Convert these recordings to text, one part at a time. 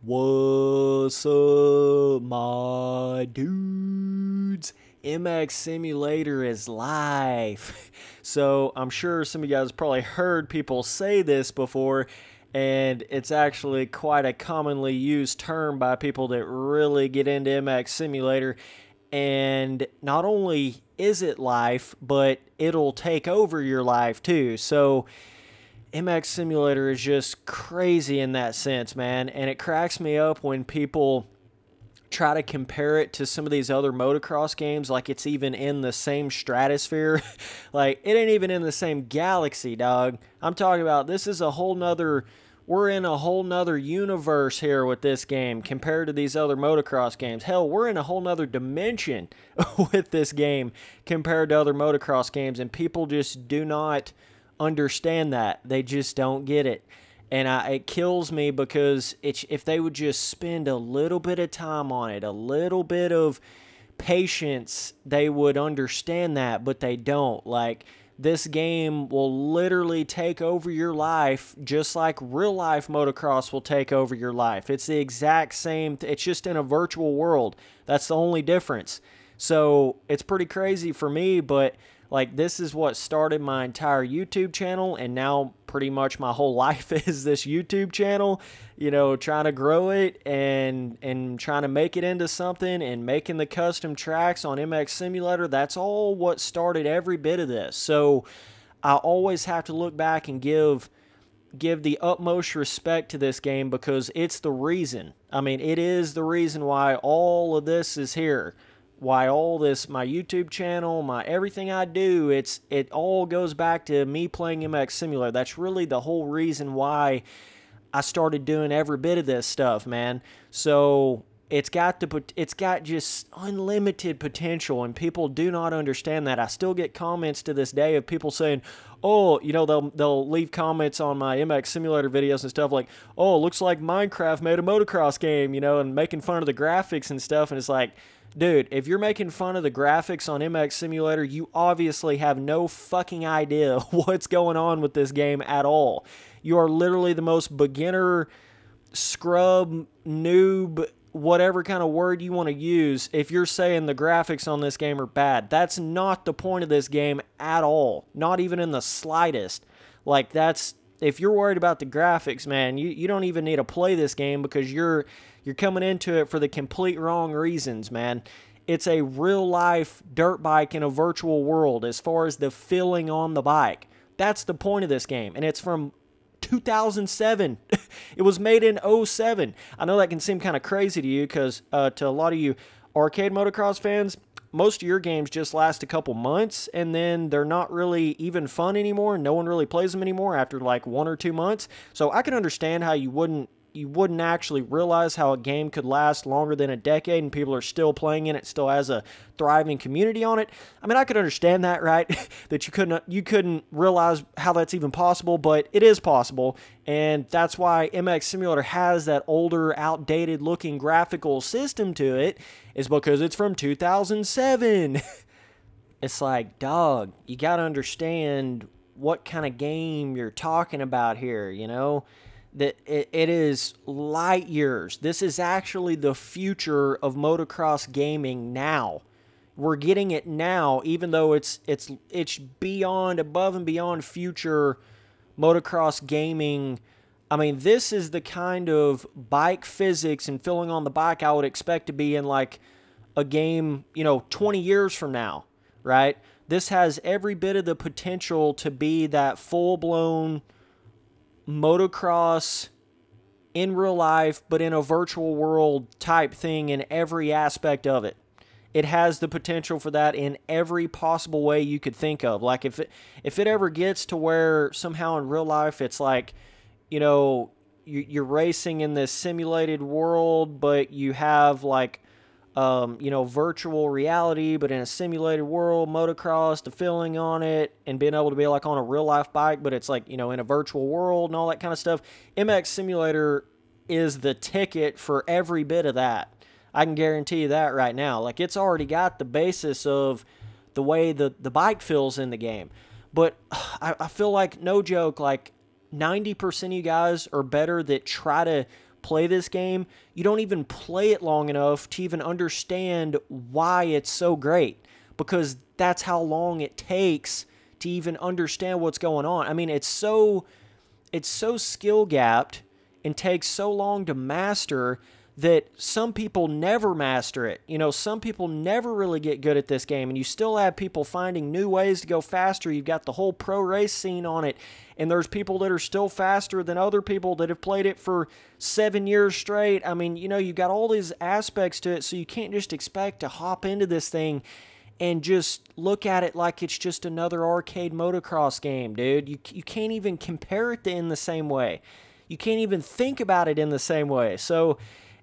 What's up, my dudes? MX Simulator is live. So I'm sure some of you guys probably heard people say this before, and it's actually quite a commonly used term by people that really get into MX Simulator. And not only is it life, but it'll take over your life too. So MX Simulator is just crazy in that sense, man. And it cracks me up when people try to compare it to some of these other motocross games like it's even in the same stratosphere. Like, it ain't even in the same galaxy, dog. I'm talking about this is a whole nother... We're in a whole nother universe here with this game compared to these other motocross games. Hell, we're in a whole nother dimension with this game compared to other motocross games, and people just do not understand that. They just don't get it. And it kills me because if they would just spend a little bit of time on it, a little bit of patience, they would understand that, but they don't. Like, this game will literally take over your life just like real life motocross will take over your life. It's the exact same. It's just in a virtual world. That's the only difference. So it's pretty crazy for me, but like, this is what started my entire YouTube channel, and now pretty much my whole life is this YouTube channel, you know, trying to grow it and trying to make it into something and making the custom tracks on MX Simulator. That's all what started every bit of this. So I always have to look back and give the utmost respect to this game because it's the reason. I mean, it is the reason why all of this is here. Why all this, my YouTube channel, my everything I do, it all goes back to me playing MX Simulator. That's really the whole reason why I started doing every bit of this stuff, man. So it's got just unlimited potential, and people do not understand that. I still get comments to this day of people saying, oh, you know, they'll leave comments on my MX Simulator videos and stuff like, oh, it looks like Minecraft made a motocross game, you know, and making fun of the graphics and stuff, and it's like, dude, if you're making fun of the graphics on MX Simulator, you obviously have no fucking idea what's going on with this game at all. You are literally the most beginner, scrub, noob, whatever kind of word you want to use if you're saying the graphics on this game are bad. That's not the point of this game at all. Not even in the slightest. Like, that's... If you're worried about the graphics, man, you don't even need to play this game because you're coming into it for the complete wrong reasons, man. It's a real-life dirt bike in a virtual world as far as the feeling on the bike. That's the point of this game, and it's from 2007. It was made in 2007. I know that can seem kind of crazy to you because to a lot of you arcade motocross fans, most of your games just last a couple months, and then they're not really even fun anymore. No one really plays them anymore after like 1 or 2 months. So I can understand how you wouldn't actually realize how a game could last longer than a decade and people are still playing it. It still has a thriving community on it. I mean, I could understand that, right? That you couldn't realize how that's even possible, but it is possible. And that's why MX Simulator has that older, outdated looking graphical system to it, is because it's from 2007. It's like, dog, you got to understand what kind of game you're talking about here, you know? That it is light years. This is actually the future of motocross gaming now. We're getting it now, even though it's beyond, above and beyond future motocross gaming. I mean, this is the kind of bike physics and feeling on the bike I would expect to be in like a game, you know, 20 years from now, right? This has every bit of the potential to be that full-blown motocross in real life, but in a virtual world type thing in every aspect of it. It has the potential for that in every possible way you could think of. Like, if it ever gets to where somehow in real life it's like, you know, you're racing in this simulated world, but you have like, you know, virtual reality, but in a simulated world, motocross, the feeling on it, and being able to be like on a real life bike, but it's like, you know, in a virtual world and all that kind of stuff. MX Simulator is the ticket for every bit of that. I can guarantee you that right now. Like, it's already got the basis of the way the bike feels in the game. But I feel like, no joke, like 90% of you guys are better that try to play this game, you don't even play it long enough to even understand why it's so great, because that's how long it takes to even understand what's going on. I mean, it's so skill gapped and takes so long to master that some people never master it. You know, some people never really get good at this game, and you still have people finding new ways to go faster. You've got the whole pro race scene on it, and there's people that are still faster than other people that have played it for 7 years straight. I mean, you know, you've got all these aspects to it, so you can't just expect to hop into this thing and just look at it like it's just another arcade motocross game, dude. You can't even compare it in the same way. You can't even think about it in the same way. So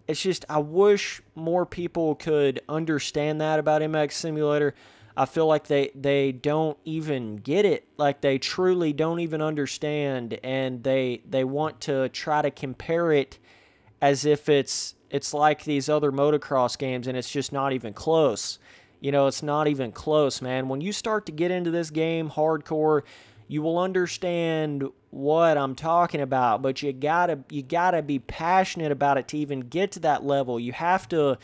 it's just, I wish more people could understand that about MX Simulator. I feel like they don't even get it. Like, they truly don't even understand, and they want to try to compare it as if it's like these other motocross games, and it's just not even close. You know, it's not even close, man. When you start to get into this game hardcore, you will understand what I'm talking about, but you gotta be passionate about it to even get to that level. You have to,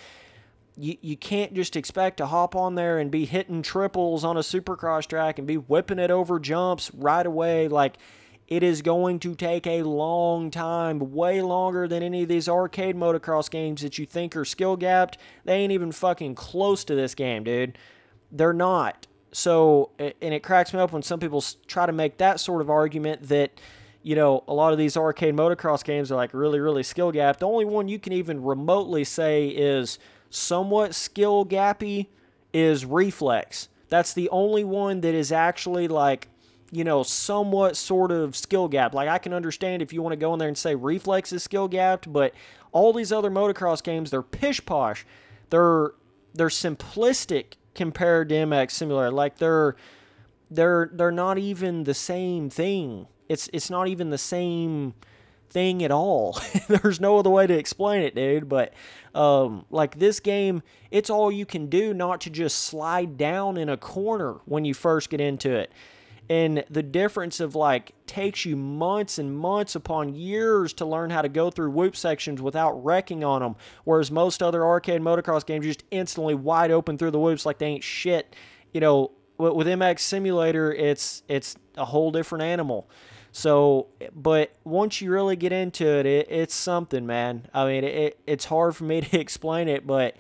you can't just expect to hop on there and be hitting triples on a supercross track and be whipping it over jumps right away. Like, it is going to take a long time, way longer than any of these arcade motocross games that you think are skill gapped. They ain't even fucking close to this game, dude. They're not. So, and it cracks me up when some people try to make that sort of argument that, you know, a lot of these arcade motocross games are like really, really skill gapped. The only one you can even remotely say is somewhat skill gappy is Reflex. That's the only one that is actually like, you know, somewhat sort of skill gap. Like, I can understand if you want to go in there and say Reflex is skill gapped, but all these other motocross games, they're pish posh. They're simplistic compared to MX Simulator. Like, they're not even the same thing. It's not even the same thing at all. There's no other way to explain it, dude. But like, this game, it's all you can do not to just slide down in a corner when you first get into it. And the difference of, like, takes you months and months upon years to learn how to go through whoop sections without wrecking on them, whereas most other arcade motocross games, you're just instantly wide open through the whoops like they ain't shit. You know, with MX Simulator, it's a whole different animal. So, but once you really get into it, it's something, man. I mean, it's hard for me to explain it, but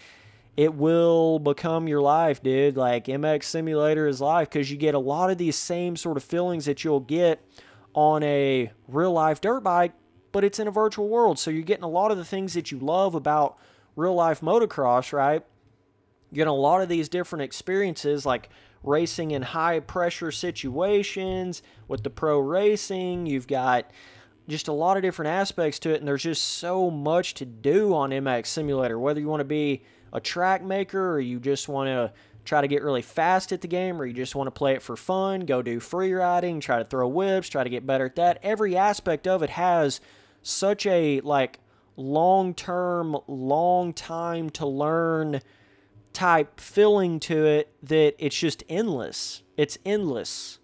it will become your life, dude. Like, MX Simulator is life, because you get a lot of these same sort of feelings that you'll get on a real-life dirt bike, but it's in a virtual world. So you're getting a lot of the things that you love about real-life motocross, right? You're getting a lot of these different experiences, like racing in high-pressure situations with the pro racing. You've got just a lot of different aspects to it, and there's just so much to do on MX Simulator, whether you want to be a track maker, or you just want to try to get really fast at the game, or you just want to play it for fun, go do free riding, try to throw whips, try to get better at that. Every aspect of it has such a, like, long-term, long time to learn type feeling to it that it's just endless. It's endless.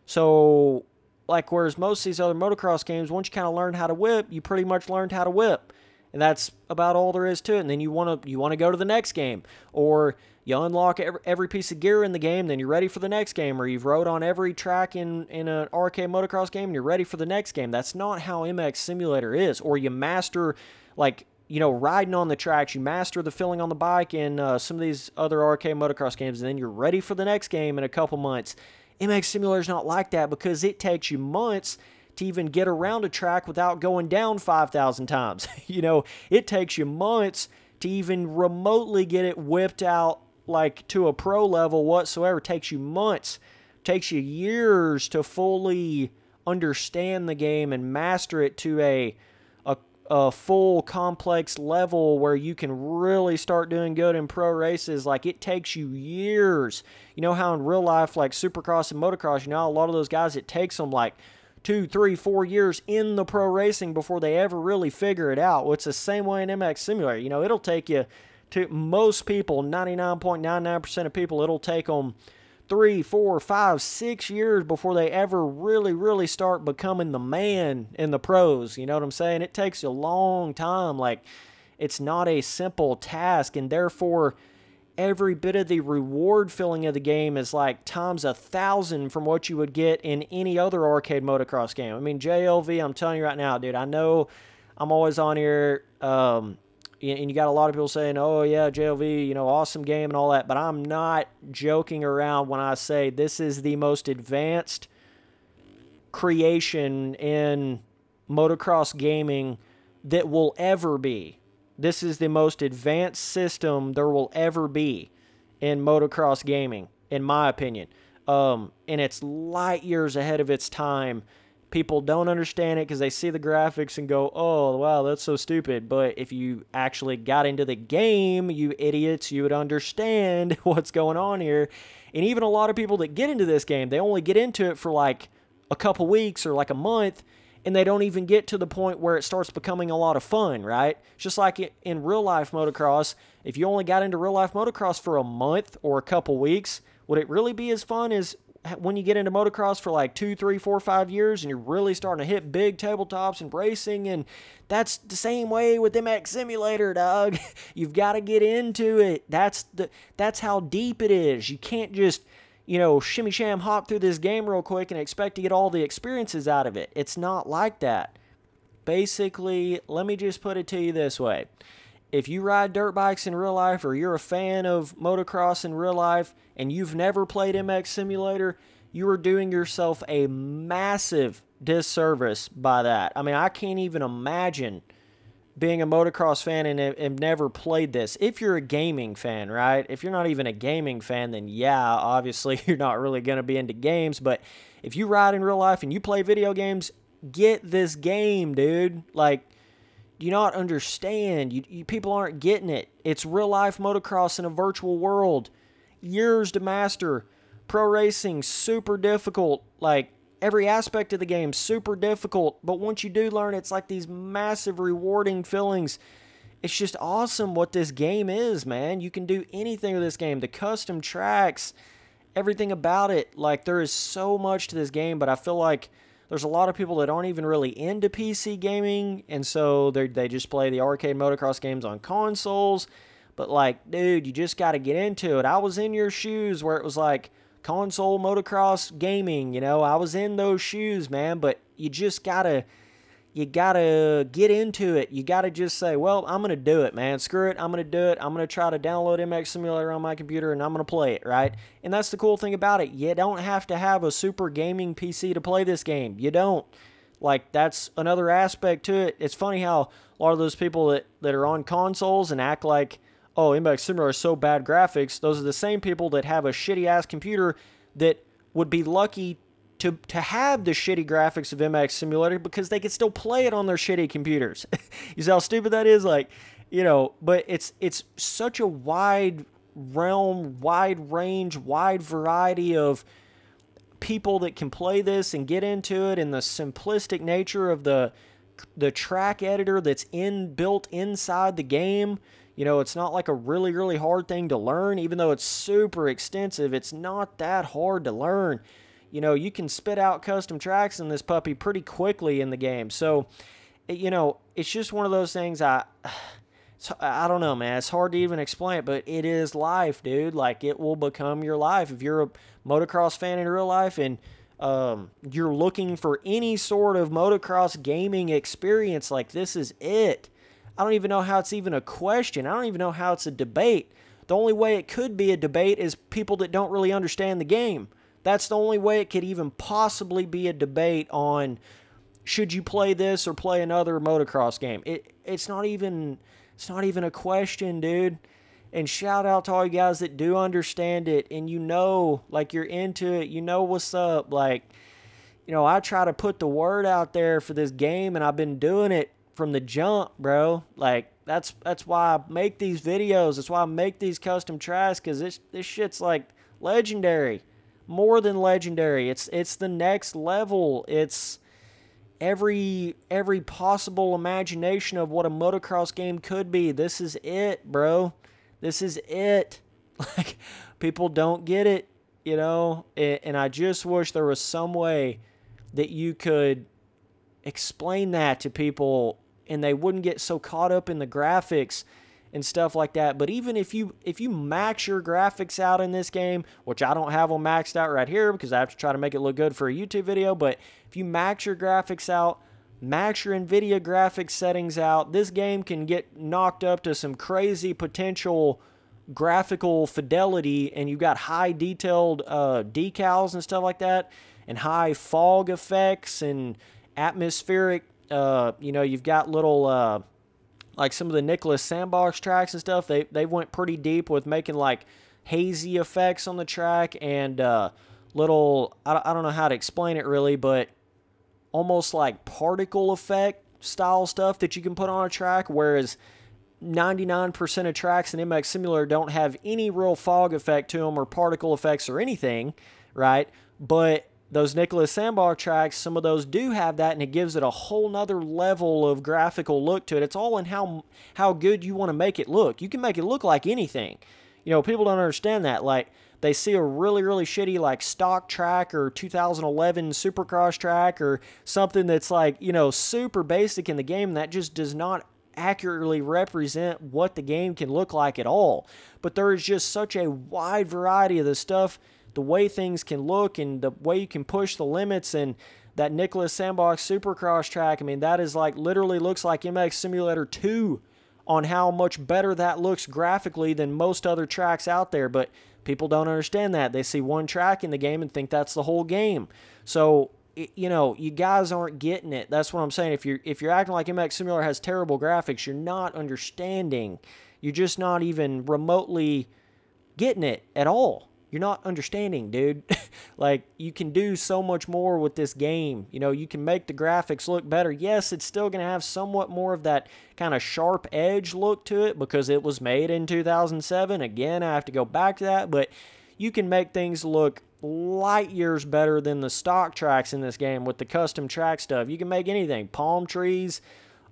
So, like, whereas most of these other motocross games, once you kind of learn how to whip, you pretty much learned how to whip. And that's about all there is to it. And then you want to go to the next game, or you unlock every piece of gear in the game, then you're ready for the next game, or you've rode on every track in an arcade motocross game, and you're ready for the next game. That's not how MX Simulator is. Or you master, like, you know, riding on the tracks, you master the feeling on the bike in some of these other arcade motocross games, and then you're ready for the next game in a couple months. MX Simulator is not like that, because it takes you months to even get around a track without going down 5,000 times. You know, it takes you months to even remotely get it whipped out, like, to a pro level whatsoever. It takes you months. It takes you years to fully understand the game and master it to a full complex level where you can really start doing good in pro races. Like, it takes you years. You know how in real life, like supercross and motocross, you know, a lot of those guys, it takes them like 2, 3, 4 years in the pro racing before they ever really figure it out. Well, it's the same way in MX Simulator. You know, it'll take you, to most people, 99.99% of people, it'll take them 3, 4, 5, 6 years before they ever really start becoming the man in the pros. You know what I'm saying? It takes a long time. Like, it's not a simple task, and therefore every bit of the reward filling of the game is like times 1,000 from what you would get in any other arcade motocross game. I mean, JLV, I'm telling you right now, dude, I know I'm always on here, and you got a lot of people saying, oh yeah, JLV, you know, awesome game and all that, but I'm not joking around when I say this is the most advanced creation in motocross gaming that will ever be. This is the most advanced system there will ever be in motocross gaming, in my opinion. And it's light years ahead of its time. People don't understand it because they see the graphics and go, oh, wow, that's so stupid. But if you actually got into the game, you idiots, you would understand what's going on here. And even a lot of people that get into this game, they only get into it for like a couple weeks or like a month, and they don't even get to the point where it starts becoming a lot of fun, right? Just like in real-life motocross, if you only got into real-life motocross for a month or a couple weeks, would it really be as fun as when you get into motocross for like 2, 3, 4, 5 years and you're really starting to hit big tabletops and racing? And that's the same way with MX Simulator, dog. You've got to get into it. That's how deep it is. You can't just, you know, shimmy sham hop through this game real quick and expect to get all the experiences out of it. It's not like that. Basically, let me just put it to you this way. If you ride dirt bikes in real life, or you're a fan of motocross in real life, and you've never played MX Simulator, you are doing yourself a massive disservice by that. I mean, I can't even imagine being a motocross fan and never played this. If you're a gaming fan, right? If you're not even a gaming fan, then yeah, obviously you're not really going to be into games. But if you ride in real life and you play video games, get this game, dude. Like, do you not understand? You people aren't getting it. It's real life motocross in a virtual world. Years to master. Pro racing, super difficult. Like, every aspect of the game, super difficult. But once you do learn, it's like these massive rewarding feelings. It's just awesome what this game is, man. You can do anything with this game. The custom tracks, everything about it. Like, there is so much to this game, but I feel like there's a lot of people that aren't even really into PC gaming, and so they just play the arcade motocross games on consoles. But, like, dude, you just got to get into it. I was in your shoes where it was like console motocross gaming, you know. I was in those shoes, man, but you just got to get into it. You got to just say, well, I'm going to do it, man. Screw it. I'm going to do it. I'm going to try to download MX Simulator on my computer, and I'm going to play it, right? And that's the cool thing about it. You don't have to have a super gaming PC to play this game. You don't. Like, that's another aspect to it. It's funny how a lot of those people that are on consoles and act like, oh, MX Simulator is so bad graphics, those are the same people that have a shitty-ass computer that would be lucky to have the shitty graphics of MX Simulator because they could still play it on their shitty computers. You see how stupid that is? Like, you know, but it's such a wide realm, wide range, wide variety of people that can play this and get into it, and the simplistic nature of the track editor that's built inside the game. You know, it's not like a really hard thing to learn. Even though it's super extensive, it's not that hard to learn. You know, you can spit out custom tracks in this puppy pretty quickly in the game. So, you know, it's just one of those things I don't know, man. It's hard to even explain it, but it is life, dude. Like, it will become your life. If you're a motocross fan in real life and you're looking for any sort of motocross gaming experience, like, this is it. I don't even know how it's even a question. I don't even know how it's a debate. The only way it could be a debate is people that don't really understand the game. That's the only way it could even possibly be a debate on should you play this or play another motocross game. It's not even a question, dude. And shout out to all you guys that do understand it and you know, like, you're into it, you know what's up. Like, you know, I try to put the word out there for this game, and I've been doing it from the jump, bro. Like, that's why I make these videos. That's why I make these custom tracks, because this shit's like legendary. More than legendary. It's the next level. It's every possible imagination of what a motocross game could be. This is it, bro. This is it. Like, people don't get it. you know, and I just wish there was some way that you could explain that to people and they wouldn't get so caught up in the graphics and stuff like that. But even if you max your graphics out in this game, which I don't have them maxed out right here because I have to try to make it look good for a YouTube video, but if you max your graphics out, max your NVIDIA graphics settings out, this game can get knocked up to some crazy potential graphical fidelity, and you've got high detailed decals and stuff like that, and high fog effects and atmospheric, you know, you've got little, like some of the Nicholas Sandbox tracks and stuff, they went pretty deep with making like hazy effects on the track and little, I don't know how to explain it really, but almost like particle effect style stuff that you can put on a track, whereas 99% of tracks in MX Simulator don't have any real fog effect to them or particle effects or anything, right? But those Nicholas Sandbox tracks, some of those do have that, and it gives it a whole nother level of graphical look to it. It's all in how good you want to make it look. You can make it look like anything. You know, people don't understand that. Like, they see a really, really shitty, like, stock track or 2011 Supercross track or something that's, like, you know, super basic in the game that just does not accurately represent what the game can look like at all. But there is just such a wide variety of the stuff, the way things can look and the way you can push the limits. And that Nicholas Sandbox Supercross track, I mean, that is like, literally looks like MX Simulator 2 on how much better that looks graphically than most other tracks out there. But people don't understand that. They see one track in the game and think that's the whole game. So, you know, you guys aren't getting it. That's what I'm saying. If you're acting like MX Simulator has terrible graphics, you're not understanding. You're just not even remotely getting it at all. You're not understanding, dude. Like, you can do so much more with this game. You know, you can make the graphics look better. Yes, it's still going to have somewhat more of that kind of sharp edge look to it because it was made in 2007. Again, I have to go back to that. But you can make things look light years better than the stock tracks in this game with the custom track stuff. You can make anything. Palm trees,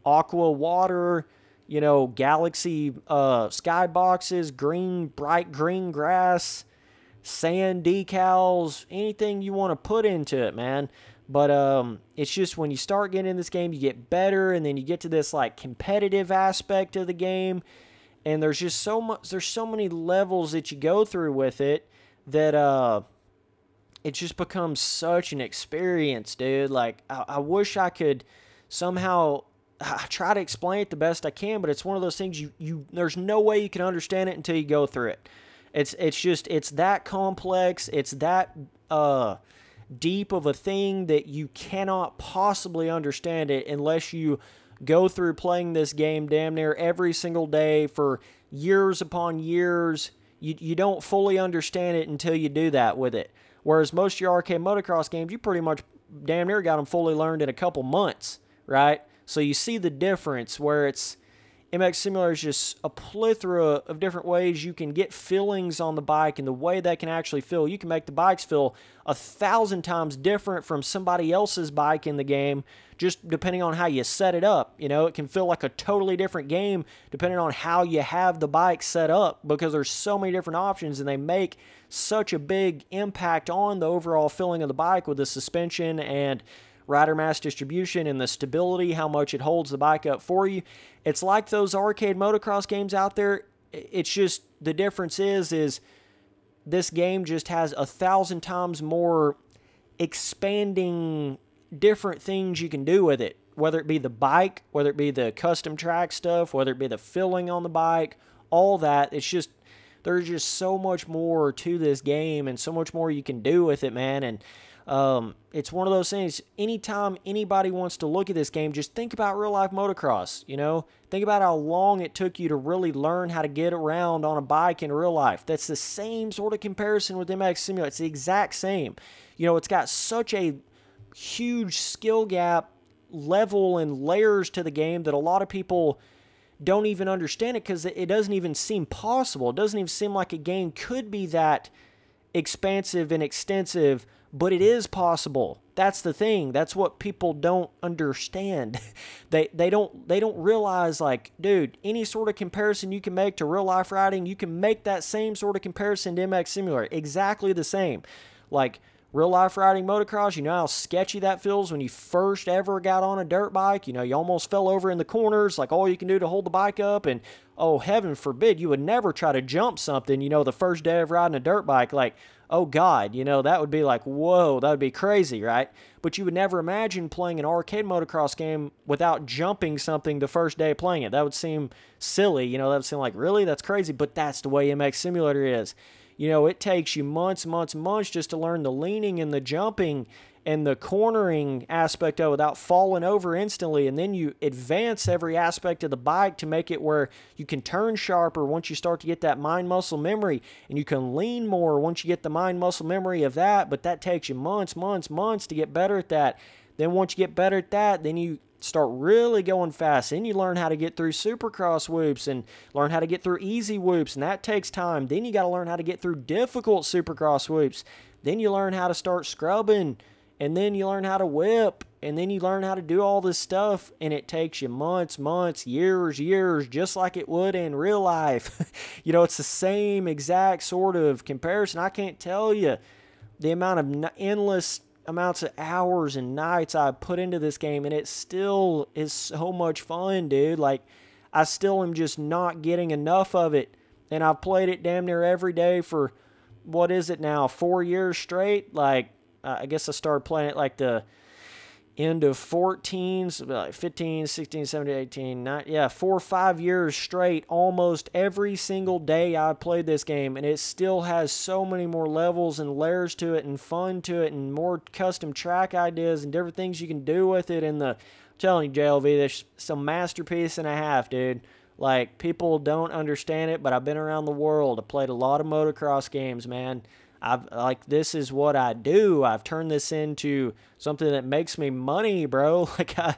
aqua water, you know, galaxy skyboxes, bright green grass, sand decals, anything you want to put into it, man. But it's just when you start getting in this game, you get better, and then you get to this like competitive aspect of the game, and there's just there's so many levels that you go through with it that it just becomes such an experience, dude. Like, I wish I could somehow try to explain it the best I can, but it's one of those things there's no way you can understand it until you go through it. It's that complex. It's that deep of a thing that you cannot possibly understand it unless you go through playing this game damn near every single day for years upon years. You don't fully understand it until you do that with it. Whereas most of your arcade motocross games, you pretty much damn near got them fully learned in a couple months, right? So you see the difference where it's MX Simulator is just a plethora of different ways you can get feelings on the bike and the way that can actually feel. You can make the bikes feel 1,000 times different from somebody else's bike in the game, just depending on how you set it up. You know, it can feel like a totally different game depending on how you have the bike set up because there's so many different options and they make such a big impact on the overall feeling of the bike with the suspension and rider mass distribution and the stability, how much it holds the bike up for you. It's like those arcade motocross games out there. It's just the difference is this game just has 1,000 times more expanding different things you can do with it, whether it be the bike, whether it be the custom track stuff, whether it be the filling on the bike, all that. It's just, there's just so much more to this game and so much more you can do with it, man. And it's one of those things, anytime anybody wants to look at this game, just think about real life motocross, you know? Think about how long it took you to really learn how to get around on a bike in real life. That's the same sort of comparison with MX Simulator. It's the exact same. You know, it's got such a huge skill gap level and layers to the game that a lot of people don't even understand it because it doesn't even seem possible. It doesn't even seem like a game could be that expansive and extensive, but it is possible. that's the thing. That's what people don't understand. They don't realize, like, dude, any sort of comparison you can make to real life riding, you can make that same sort of comparison to MX Simulator. Exactly the same. Like, real life riding motocross, you know how sketchy that feels when you first ever got on a dirt bike. You know, you almost fell over in the corners, like all you can do to hold the bike up. And, oh, heaven forbid, you would never try to jump something, you know, the first day of riding a dirt bike. Like, oh, God, you know, that would be like, whoa, that would be crazy, right? But you would never imagine playing an arcade motocross game without jumping something the first day of playing it. That would seem silly, you know, that would seem like, really? That's crazy. But that's the way MX Simulator is. You know, it takes you months just to learn the leaning and the jumping and the cornering aspect of it without falling over instantly. And then you advance every aspect of the bike to make it where you can turn sharper once you start to get that mind-muscle memory. And you can lean more once you get the mind-muscle memory of that. But that takes you months to get better at that. Then once you get better at that, then you start really going fast. Then you learn how to get through supercross whoops and learn how to get through easy whoops, and that takes time. Then you got to learn how to get through difficult supercross whoops. Then you learn how to start scrubbing, and then you learn how to whip, and then you learn how to do all this stuff, and it takes you months, years, just like it would in real life. You know, it's the same exact sort of comparison. I can't tell you the amount of endless amounts of hours and nights I put into this game, and it still is so much fun, dude. Like, I still am just not getting enough of it, and I've played it damn near every day for, what is it now, 4 years straight? Like, I guess I started playing it like the end of 14, so like 15, 16, 17, 18, 19, yeah, 4 or 5 years straight, almost every single day I played this game, and it still has so many more levels and layers to it and fun to it and more custom track ideas and different things you can do with it. And I'm telling you, JLV, there's some masterpiece and a half, dude. Like, people don't understand it, but I've been around the world. I played a lot of motocross games, man. This is what I do. I've turned this into something that makes me money, bro. Like, I'm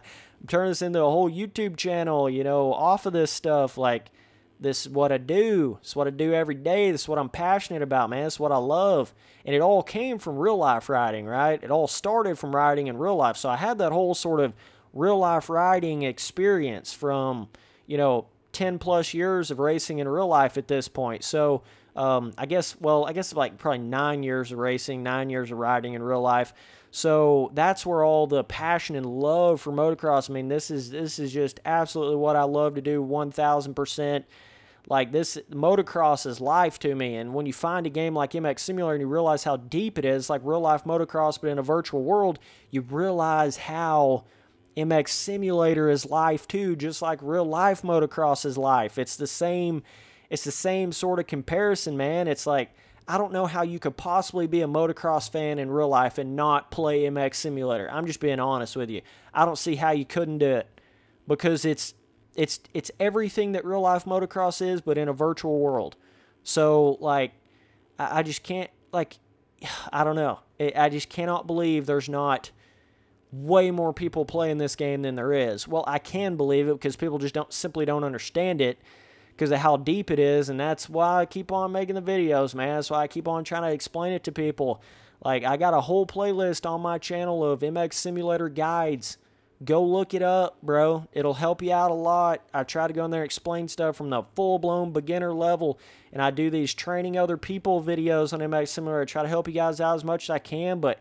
turning this into a whole YouTube channel, you know, off of this stuff. Like, this is what I do. It's what I do every day. This is what I'm passionate about, man. It's what I love. And it all came from real life riding, right? It all started from riding in real life. So I had that whole sort of real life riding experience from, you know, 10 plus years of racing in real life at this point. So, I guess like probably 9 years of racing, 9 years of riding in real life. So that's where all the passion and love for motocross, I mean, this is just absolutely what I love to do, 1000%. Like, this, motocross is life to me. And when you find a game like MX Simulator and you realize how deep it is, like real life motocross, but in a virtual world, you realize how MX Simulator is life too, just like real life motocross is life. It's the same sort of comparison, man. It's like, I don't know how you could possibly be a motocross fan in real life and not play MX Simulator. I'm just being honest with you. I don't see how you couldn't do it, because it's everything that real life motocross is, but in a virtual world. So, like, I just can't, like, I don't know. I just cannot believe there's not way more people playing this game than there is. Well, I can believe it because people just simply don't understand it, because of how deep it is, and that's why I keep on making the videos, man. That's why I keep on trying to explain it to people. Like, I got a whole playlist on my channel of MX Simulator guides. Go look it up, bro. It'll help you out a lot. I try to go in there and explain stuff from the full-blown beginner level, and I do these training other people videos on MX Simulator. I try to help you guys out as much as I can, but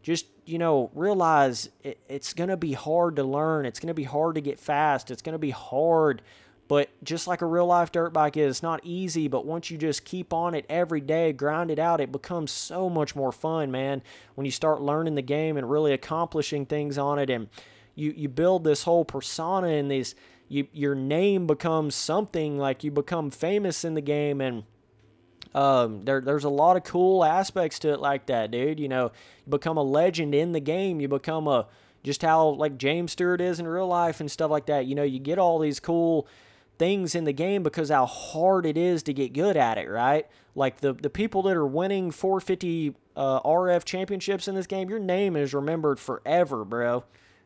just, you know, realize it's going to be hard to learn. It's going to be hard to get fast. It's going to be hard. But just like a real-life dirt bike is, it's not easy, but once you just keep on it every day, grind it out, it becomes so much more fun, man, when you start learning the game and really accomplishing things on it. And you build this whole persona, and your name becomes something, like you become famous in the game, and there's a lot of cool aspects to it like that, dude. You know, you become a legend in the game. You become just how, like, James Stewart is in real life and stuff like that. You know, you get all these cool things in the game because how hard it is to get good at it, right? Like, the people that are winning 450 RF championships in this game, your name is remembered forever, bro.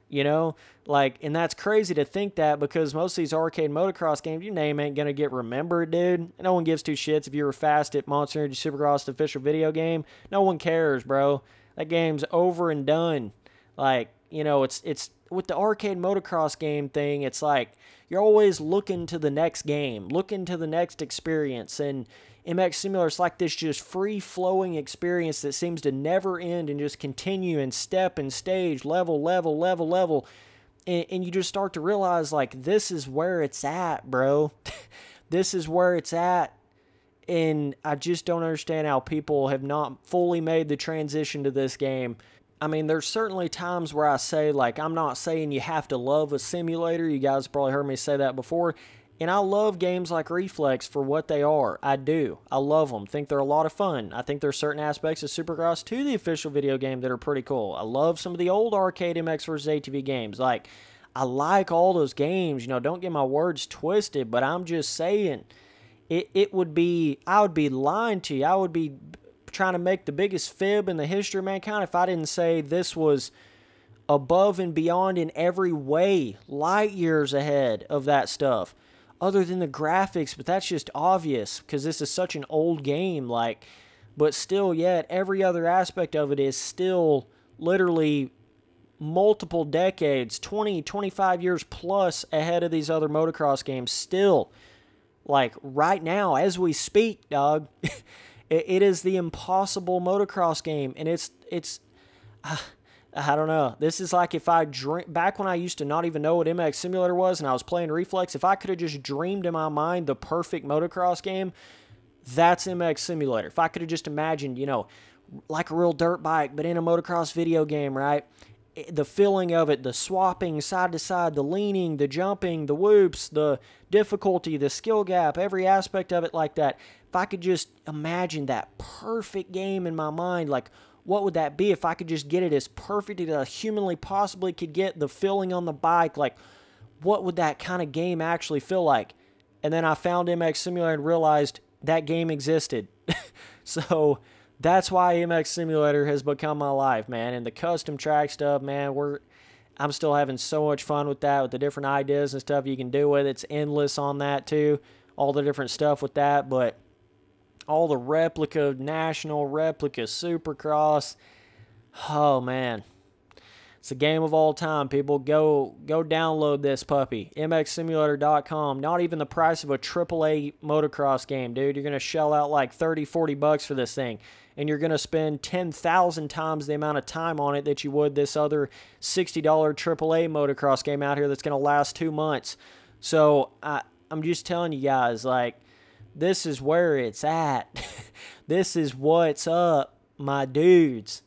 You know, like, and that's crazy to think that, because most of these arcade motocross games, your name ain't gonna get remembered, dude. No one gives two shits if you were fast at Monster Energy Supercross, the official video game. No one cares, bro. That game's over and done. Like, you know, it's with the arcade motocross game thing, it's like you're always looking to the next game, looking to the next experience. And MX Simulator is like this just free-flowing experience that seems to never end and just continue and step and stage, level, level, level, level. And you just start to realize, like, this is where it's at, bro. This is where it's at. And I just don't understand how people have not fully made the transition to this game. I mean, there's certainly times where I say, like, I'm not saying you have to love a simulator. You guys probably heard me say that before. And I love games like Reflex for what they are. I do. I love them. Think they're a lot of fun. I think there's certain aspects of Supercross to the official video game that are pretty cool. I love some of the old arcade MX vs. ATV games. Like, I like all those games. You know, don't get my words twisted, but I'm just saying, it would be, I would be lying to you. I would be trying to make the biggest fib in the history of mankind if I didn't say this was above and beyond in every way, light years ahead of that stuff. Other than the graphics, but that's just obvious because this is such an old game, like, but still yet every other aspect of it is still literally multiple decades, 20, 25 years plus ahead of these other motocross games still. Like right now as we speak, dog, it is the impossible motocross game, and it's I don't know. This is like if I back when I used to not even know what MX Simulator was and I was playing Reflex, if I could have just dreamed in my mind the perfect motocross game, that's MX Simulator. If I could have just imagined, you know, like a real dirt bike, but in a motocross video game, right? The feeling of it, the swapping side to side, the leaning, the jumping, the whoops, the difficulty, the skill gap, every aspect of it like that. If I could just imagine that perfect game in my mind, like, what would that be if I could just get it as perfect as I humanly possibly could get, the feeling on the bike, like, what would that kind of game actually feel like? And then I found MX Simulator and realized that game existed. So that's why MX Simulator has become my life, man. And the custom track stuff, man, I'm still having so much fun with that, with the different ideas and stuff you can do with it. It's endless on that too, all the different stuff with that, but all the replica national, replica supercross. Oh, man. It's a game of all time, people. Go download this puppy. MXSimulator.com. Not even the price of a AAA motocross game, dude. You're going to shell out like 30, 40 bucks for this thing. And you're going to spend 10,000 times the amount of time on it that you would this other $60 AAA motocross game out here that's going to last 2 months. So I'm just telling you guys, like, this is where it's at. This is what's up, my dudes.